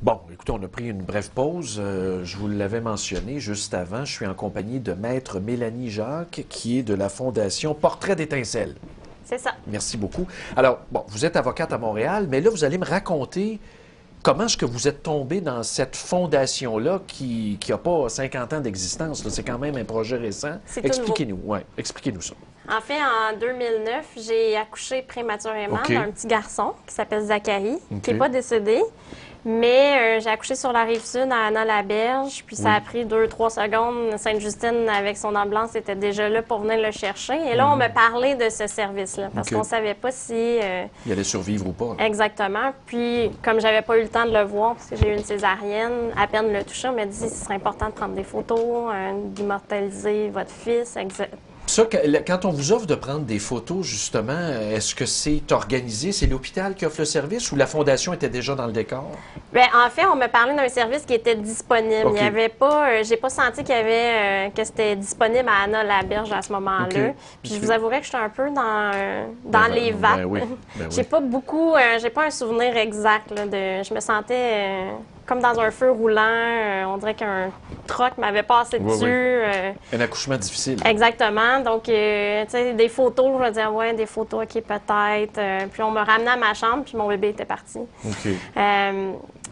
Bon, écoutez, on a pris une brève pause. Je vous l'avais mentionné juste avant. Je suis en compagnie de Maître Mélanie Jacques, qui est de la Fondation Portrait d'étincelle. C'est ça. Merci beaucoup. Alors, bon, vous êtes avocate à Montréal, mais là, vous allez me raconter comment est-ce que vous êtes tombé dans cette fondation-là qui n'a pas 50 ans d'existence. C'est quand même un projet récent. C'est tout Expliquez-nous, ouais, expliquez-nous ça. En fait, en 2009, j'ai accouché prématurément OK. d'un petit garçon qui s'appelle Zachary, OK. qui n'est pas décédé. Mais j'ai accouché sur la Rive-Sud, à Anna-la-Berge, puis ça Oui. a pris 2-3 secondes. Sainte-Justine, avec son ambulance, était déjà là pour venir le chercher. Et là, on me parlait de ce service-là, parce OK. qu'on ne savait pas si... Il allait survivre ou pas. Exactement. Puis, comme j'avais pas eu le temps de le voir, parce que j'ai eu une césarienne, à peine le toucher, on m'a dit ce serait important de prendre des photos, d'immortaliser votre fils. Ça, quand on vous offre de prendre des photos, justement, est-ce que c'est organisé? C'est l'hôpital qui offre le service ou la Fondation était déjà dans le décor? Bien, en fait, on m'a parlé d'un service qui était disponible. OK. Il y avait pas, j'ai pas senti qu'il y avait que c'était disponible à Anna-la-Berge à ce moment-là. OK. Puis OK. je vous avouerais que j'étais un peu dans Ben, les ben vapes. oui, ben J'ai oui. pas beaucoup, j'ai pas un souvenir exact là, je me sentais comme dans un feu roulant. On dirait qu'un truck m'avait passé Oui, dessus. Un accouchement difficile. Exactement. Donc, tu sais, des photos, je vais dire, ouais, des photos, OK, peut-être. Puis on me ramenait à ma chambre, puis mon bébé était parti. OK.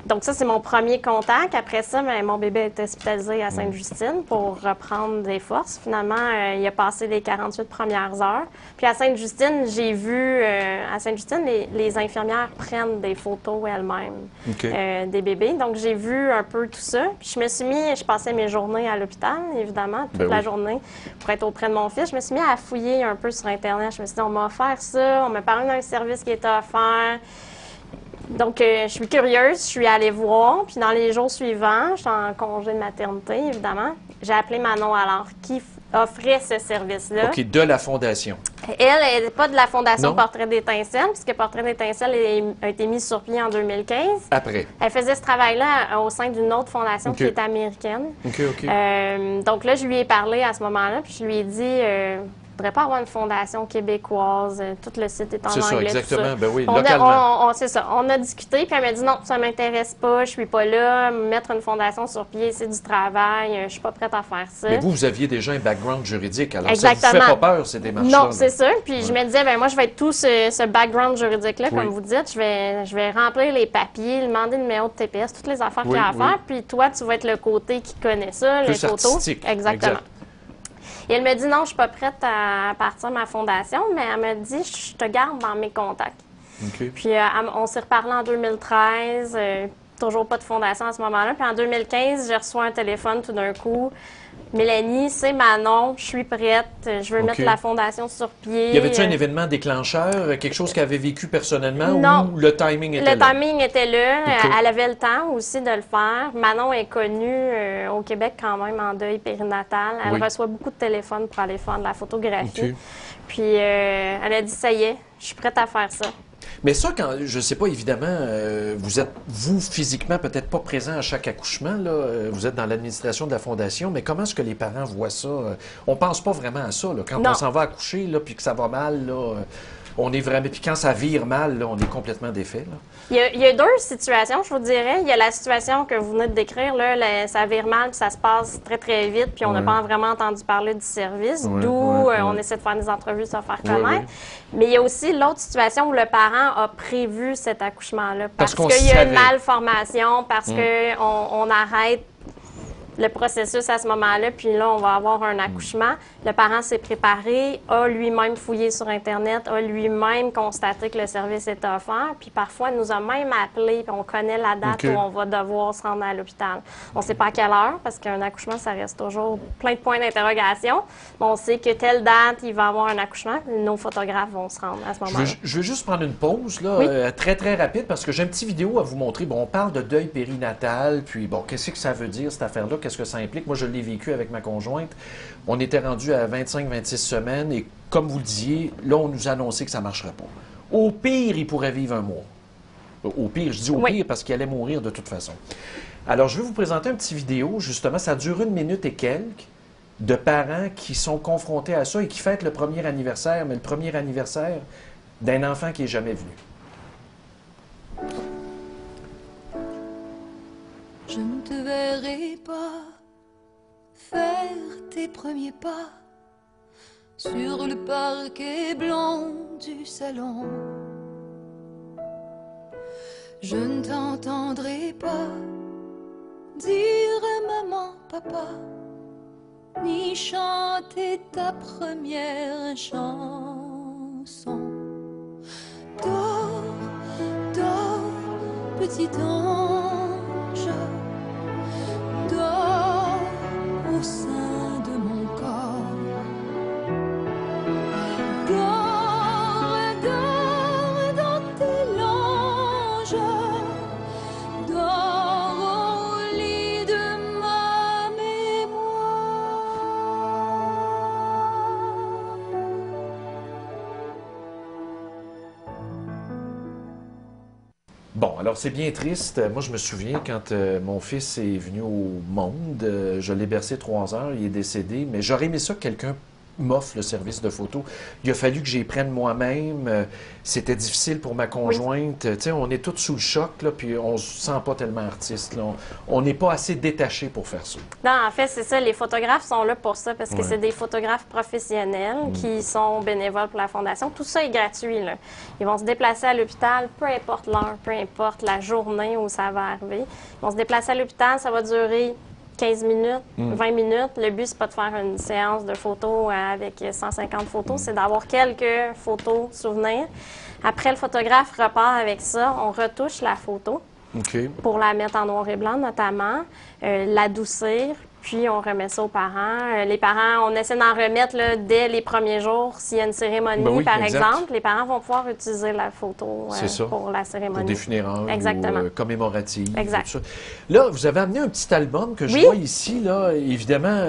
Donc, ça, c'est mon premier contact. Après ça, bien, mon bébé est hospitalisé à Sainte-Justine pour reprendre des forces. Finalement, il a passé les 48 premières heures. Puis à Sainte-Justine, j'ai vu, à Sainte-Justine, les infirmières prennent des photos elles-mêmes OK. des bébés. Donc, j'ai vu un peu tout ça. Puis je passais mes journées à l'hôpital, évidemment, toute Ben la oui. journée, pour être auprès de mon fils. Je me suis mis à fouiller un peu sur Internet. Je me suis dit, on m'a offert ça, on m'a parlé d'un service qui était offert. Donc, je suis curieuse, je suis allée voir. Puis dans les jours suivants, je suis en congé de maternité, évidemment. J'ai appelé Manon alors, qui offrait ce service-là. OK, de la Fondation. Elle n'est pas de la Fondation Non. Portrait d'étincelle, puisque Portrait d'étincelle a été mis sur pied en 2015. Après. Elle faisait ce travail-là au sein d'une autre fondation OK. qui est américaine. OK, OK. Donc là, je lui ai parlé à ce moment-là, puis je lui ai dit, il ne faudrait pas avoir une fondation québécoise, tout le site est en C'est ça, anglais. tout exactement. ça. Ben oui, localement. C'est ça. On a discuté, puis elle m'a dit non, ça m'intéresse pas, je suis pas là. Mettre une fondation sur pied, c'est du travail, je suis pas prête à faire ça. Mais vous aviez déjà un background juridique, alors Exactement. ça ne vous fait pas peur, ces démarches-là? Non, c'est ça. Puis je me disais, ben moi, je vais être tout ce background juridique-là, Oui. comme vous dites. Je vais remplir les papiers, demander le numéro de TPS, toutes les affaires qu'il y a à Oui, faire. oui. Puis toi, tu vas être le côté qui connaît ça, les Plus photos. artistique. Exactement. Exact. Et elle me dit, non, je suis pas prête à partir de ma fondation, mais elle me dit, je te garde dans mes contacts. OK. Puis on s'est reparlé en 2013, toujours pas de fondation à ce moment-là. Puis en 2015, j'ai reçu un téléphone tout d'un coup. Mélanie, c'est Manon, je suis prête, je veux OK. mettre la fondation sur pied. Y avait-tu un événement déclencheur, quelque chose qu'elle avait vécu personnellement Non. ou le timing était Le là? timing était là. OK. Elle avait le temps aussi de le faire. Manon est connue au Québec quand même en deuil périnatal. Elle Oui. reçoit beaucoup de téléphones pour aller faire de la photographie. OK. Puis elle a dit, ça y est, je suis prête à faire ça. Mais ça, quand je sais pas, évidemment, vous êtes, vous, physiquement, peut-être pas présent à chaque accouchement, là, vous êtes dans l'administration de la Fondation, mais comment est-ce que les parents voient ça? On pense pas vraiment à ça, là. Quand Non. on s'en va accoucher, là, puis que ça va mal, là, on est vraiment... Puis quand ça vire mal, là, on est complètement défait, là. Il y a deux situations, je vous dirais. Il y a la situation que vous venez de décrire, là, ça vire mal, puis ça se passe très, très vite, puis on n'a Ouais. pas vraiment entendu parler du service, Ouais, d'où ouais, on ouais. essaie de faire des entrevues, de se faire Ouais, connaître. ouais. Mais il y a aussi l'autre situation où le parent a prévu cet accouchement-là, Parce qu'on qu'il y a une savait. malformation, parce qu'on arrête le processus à ce moment-là, puis là, on va avoir un accouchement. Le parent s'est préparé, a lui-même fouillé sur Internet, a lui-même constaté que le service était offert, puis parfois, nous a même appelé, puis on connaît la date OK. où on va devoir se rendre à l'hôpital. On ne sait pas à quelle heure, parce qu'un accouchement, ça reste toujours plein de points d'interrogation, mais on sait que telle date, il va y avoir un accouchement, puis nos photographes vont se rendre à ce moment-là. Je veux juste prendre une pause, là, Oui. très, très rapide, parce que j'ai une petite vidéo à vous montrer. Bon, on parle de deuil périnatal, puis bon, qu'est-ce que ça veut dire, cette affaire-là? Qu'est-ce que ça implique? Moi, je l'ai vécu avec ma conjointe. On était rendu à 25-26 semaines, et comme vous le disiez, là, on nous a annoncé que ça ne marcherait pas. Au pire, il pourrait vivre un mois. Au pire, je dis au Oui. pire parce qu'il allait mourir de toute façon. Alors, je vais vous présenter une petite vidéo, justement, ça dure 1 minute et quelques, de parents qui sont confrontés à ça et qui fêtent le premier anniversaire, mais le premier anniversaire d'un enfant qui n'est jamais venu. Je ne te verrai pas faire tes premiers pas sur le parquet blanc du salon. Je ne t'entendrai pas dire maman, papa, ni chanter ta première chanson. Dors, dors, petit ange, dors au sein de mon corps. Dors, dors dans tes langes, dors au lit de ma mémoire. Bon, alors c'est bien triste. Moi, je me souviens quand mon fils est venu au monde, je l'ai bercé 3 heures, il est décédé, mais j'aurais aimé ça que quelqu'un m'offre le service de photo. Il a fallu que j'y prenne moi-même. C'était difficile pour ma conjointe. Tu sais, on est tous sous le choc, là, puis on se sent pas tellement artiste. Là. On n'est pas assez détaché pour faire ça. Non, en fait, c'est ça. Les photographes sont là pour ça parce que c'est des photographes professionnels qui sont bénévoles pour la Fondation. Tout ça est gratuit, là. Ils vont se déplacer à l'hôpital, peu importe l'heure, peu importe la journée où ça va arriver. Ils vont se déplacer à l'hôpital, ça va durer 15 minutes, 20 minutes. Le but, c'est pas de faire une séance de photos avec 150 photos, c'est d'avoir quelques photos souvenirs. Après, le photographe repart avec ça. On retouche la photo pour la mettre en noir et blanc, notamment, l'adoucir, puis on remet ça aux parents. Les parents, on essaie d'en remettre là, dès les premiers jours. S'il y a une cérémonie, par exemple, les parents vont pouvoir utiliser la photo pour la cérémonie. Pour des funérailles ou commémoratives. Exact. Tout ça. Là, vous avez amené un petit album que je vois ici. Là, évidemment,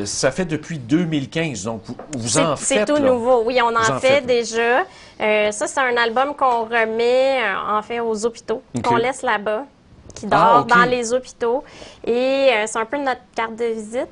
ça fait depuis 2015, donc vous en faites. C'est tout nouveau. Oui, on en fait déjà. Ça, c'est un album qu'on remet, en fait, aux hôpitaux, qu'on laisse là-bas, qui dort dans les hôpitaux. Et c'est un peu notre carte de visite.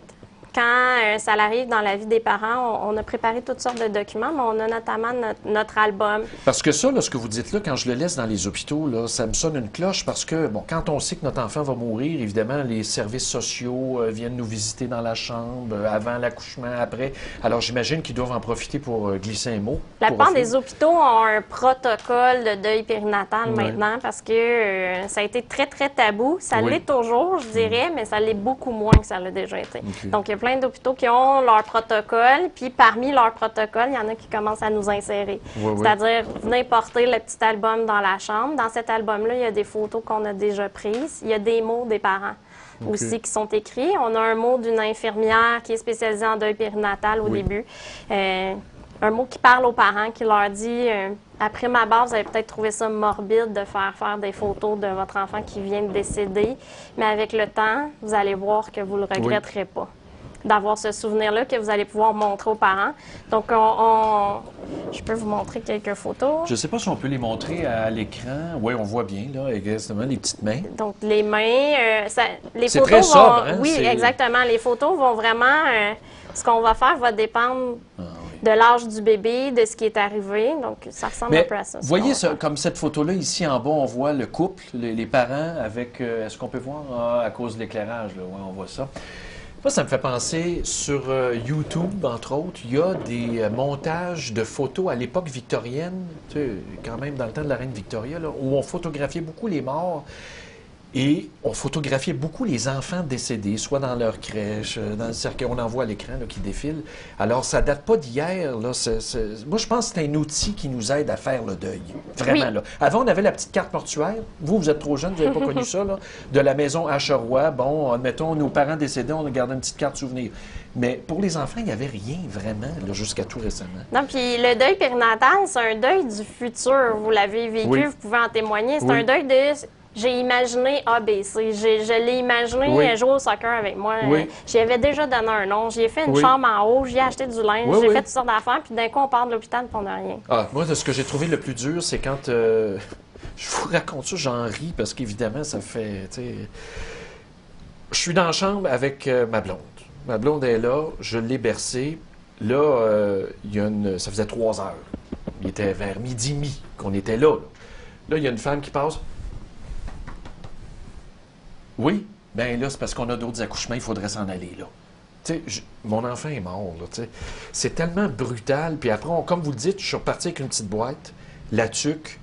Quand ça arrive dans la vie des parents, on a préparé toutes sortes de documents, mais on a notamment notre album. Parce que ça, là, ce que vous dites là, quand je le laisse dans les hôpitaux, là, ça me sonne une cloche parce que, bon, quand on sait que notre enfant va mourir, évidemment, les services sociaux viennent nous visiter dans la chambre, avant l'accouchement, après. Alors, j'imagine qu'ils doivent en profiter pour glisser un mot. La plupart des hôpitaux ont un protocole de deuil périnatal maintenant parce que ça a été très, très tabou. Ça l'est toujours, je dirais, mais ça l'est beaucoup moins que ça l'a déjà été. Donc, il y a plein d'hôpitaux qui ont leur protocole, puis parmi leur protocole, il y en a qui commencent à nous insérer. C'est-à-dire, venez porter le petit album dans la chambre. Dans cet album-là, il y a des photos qu'on a déjà prises. Il y a des mots des parents aussi qui sont écrits. On a un mot d'une infirmière qui est spécialisée en deuil périnatal au début. Un mot qui parle aux parents, qui leur dit après ma barre, vous avez peut-être trouvé ça morbide de faire des photos de votre enfant qui vient de décéder, mais avec le temps, vous allez voir que vous ne le regretterez pas d'avoir ce souvenir-là que vous allez pouvoir montrer aux parents. Donc, je peux vous montrer quelques photos. Je ne sais pas si on peut les montrer à l'écran. Oui, on voit bien, là, exactement, les petites mains. Donc, les mains, les c'est photos très sobre, hein? Oui, exactement. Les photos vont vraiment... ce qu'on va faire va dépendre de l'âge du bébé, de ce qui est arrivé. Donc, ça ressemble un peu à ça. Vous voyez, comme cette photo-là, ici en bas, on voit le couple, les parents avec... Est-ce qu'on peut voir à cause de l'éclairage? Oui, on voit ça. Ça me fait penser, sur YouTube, entre autres, il y a des montages de photos à l'époque victorienne, tu sais, quand même dans le temps de la reine Victoria, là, où on photographiait beaucoup les morts et on photographiait beaucoup les enfants décédés, soit dans leur crèche, dans le cercueil, on en voit à l'écran là, qui défile. Alors, ça date pas d'hier. Moi, je pense que c'est un outil qui nous aide à faire le deuil. Vraiment, là. Avant, on avait la petite carte mortuaire. Vous êtes trop jeune, vous n'avez pas connu ça, là. De la maison Acheroy. Bon, admettons, nos parents décédés, on a gardé une petite carte souvenir. Mais pour les enfants, il n'y avait rien vraiment, là, jusqu'à tout récemment. Non, puis le deuil périnatal, c'est un deuil du futur. Vous l'avez vécu, vous pouvez en témoigner. C'est un deuil de... J'ai imaginé ABC. Je l'ai imaginé jouer au soccer avec moi. J'y avais déjà donné un nom. J'y ai fait une chambre en haut. J'y ai acheté du linge. J'ai fait toutes sortes d'affaires. Puis d'un coup, on part de l'hôpital et on n'a rien. Moi, ce que j'ai trouvé le plus dur, c'est quand... je vous raconte ça, j'en ris parce qu'évidemment, ça fait... Je suis dans la chambre avec ma blonde. Ma blonde est là. Je l'ai bercée. Là, ça faisait 3 heures. Il était vers midi qu'on était là. Là, il y a une femme qui passe. Oui, ben là, c'est parce qu'on a d'autres accouchements, il faudrait s'en aller, là. Tu sais, mon enfant est mort, là, tu sais. C'est tellement brutal. Puis après, comme vous le dites, je suis reparti avec une petite boîte, la tuque,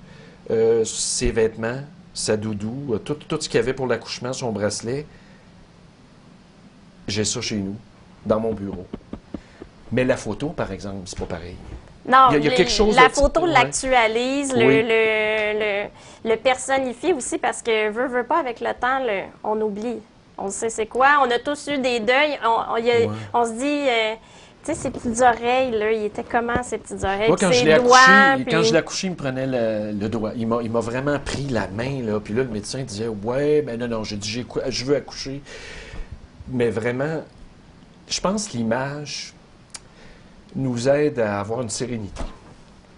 ses vêtements, sa doudou, tout ce qu'il y avait pour l'accouchement, son bracelet. J'ai ça chez nous, dans mon bureau. Mais la photo, par exemple, c'est pas pareil. Non, il y a quelque chose la de... photo Ouais. l'actualise, Oui. le personnifie aussi parce que veut pas avec le temps, on oublie. On sait c'est quoi. On a tous eu des deuils. On se dit, tu sais, ses petites oreilles, là, il était comment, ses petites oreilles? Moi, puis quand ses je l'ai doigts, accouché, puis- quand je l'ai accouché, il me prenait le doigt. Il m'a vraiment pris la main, là. Puis là, le médecin disait, ouais, ben non, j'ai dit, je veux accoucher. Mais vraiment, je pense que l'image nous aide à avoir une sérénité.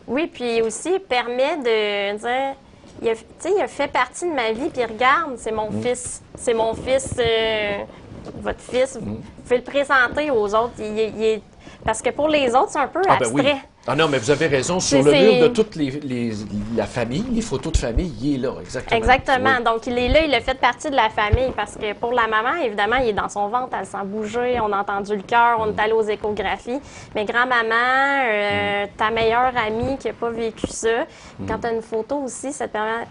Oui, puis aussi, permet de dire, tu sais, il a fait partie de ma vie, puis regarde, c'est mon fils. C'est mon fils, votre fils. Vous pouvez le présenter aux autres. Parce que pour les autres, c'est un peu Ah ben abstrait. oui. Ah non, mais vous avez raison. Sur le C'est- mur de toute la famille, les photos de famille, il est là, exactement. Exactement. Oui. Donc, il est là, il a fait partie de la famille parce que pour la maman, évidemment, il est dans son ventre, elle sent bouger, on a entendu le cœur, on est allé aux échographies. Mais grand-maman, ta meilleure amie qui n'a pas vécu ça, quand tu as une photo aussi, ça te permet...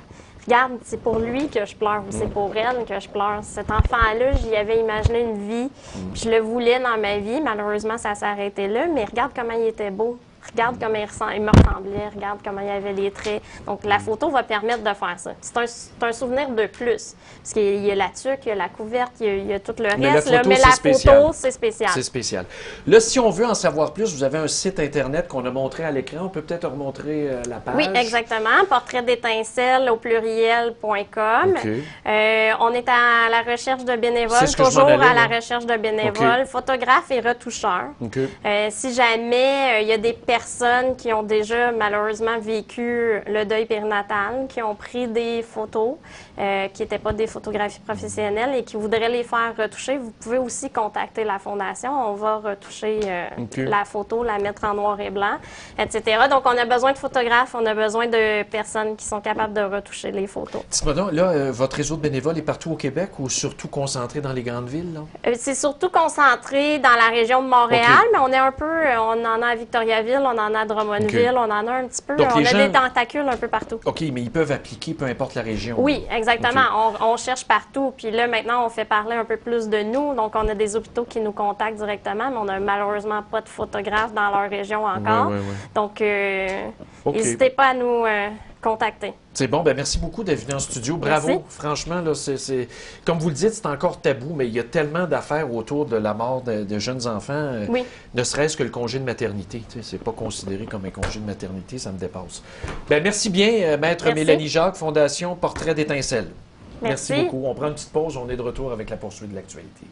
Regarde, c'est pour lui que je pleure ou c'est pour elle que je pleure. Cet enfant-là, j'y avais imaginé une vie, puis je le voulais dans ma vie. Malheureusement, ça s'est arrêté là, mais regarde comment il était beau. Regarde comment il me ressemblait, regarde comment il avait les traits. Donc, la photo va permettre de faire ça. C'est un souvenir de plus. Parce qu'il y a la tuque, il y a la couverte, il y a tout le Mais la reste. là. photo, Mais c'est la spécial. photo, c'est spécial. C'est spécial. Là, si on veut en savoir plus, vous avez un site Internet qu'on a montré à l'écran. On peut peut-être remontrer la page. Oui, exactement. Portrait d'étincelle au pluriel.com. OK. On est à la recherche de bénévoles, C'est ce que je toujours m'en allais, à la moi. recherche de bénévoles, photographes et retoucheurs. OK. Si jamais il y a des personnes qui ont déjà malheureusement vécu le deuil périnatal, qui ont pris des photos qui n'étaient pas des photographies professionnelles et qui voudraient les faire retoucher, vous pouvez aussi contacter la Fondation. On va retoucher OK. la photo, la mettre en noir et blanc, etc. Donc, on a besoin de photographes, on a besoin de personnes qui sont capables de retoucher les photos. Dites-moi donc, là, votre réseau de bénévoles est partout au Québec ou surtout concentré dans les grandes villes, là? C'est surtout concentré dans la région de Montréal, OK. mais on est un peu, on en a à Victoriaville, on en a à Drummondville, OK. on en a un petit peu, Donc, on les a gens- des tentacules un peu partout. OK, mais ils peuvent appliquer peu importe la région. Oui, exactement. OK. On cherche partout. Puis là, maintenant, on fait parler un peu plus de nous. Donc, on a des hôpitaux qui nous contactent directement, mais on n'a malheureusement pas de photographes dans leur région encore. Ouais. Donc, OK. n'hésitez pas à nous contacter. C'est bon, ben merci beaucoup d'être venu en studio. Bravo. Merci. Franchement, là, comme vous le dites, c'est encore tabou, mais il y a tellement d'affaires autour de la mort de jeunes enfants. Oui. Ne serait-ce que le congé de maternité. Tu sais, c'est pas considéré comme un congé de maternité, ça me dépasse. Ben merci bien, Maître Merci. Mélanie Jacques, Fondation Portrait d'étincelle. Merci. Merci beaucoup. On prend une petite pause, on est de retour avec la poursuite de l'actualité.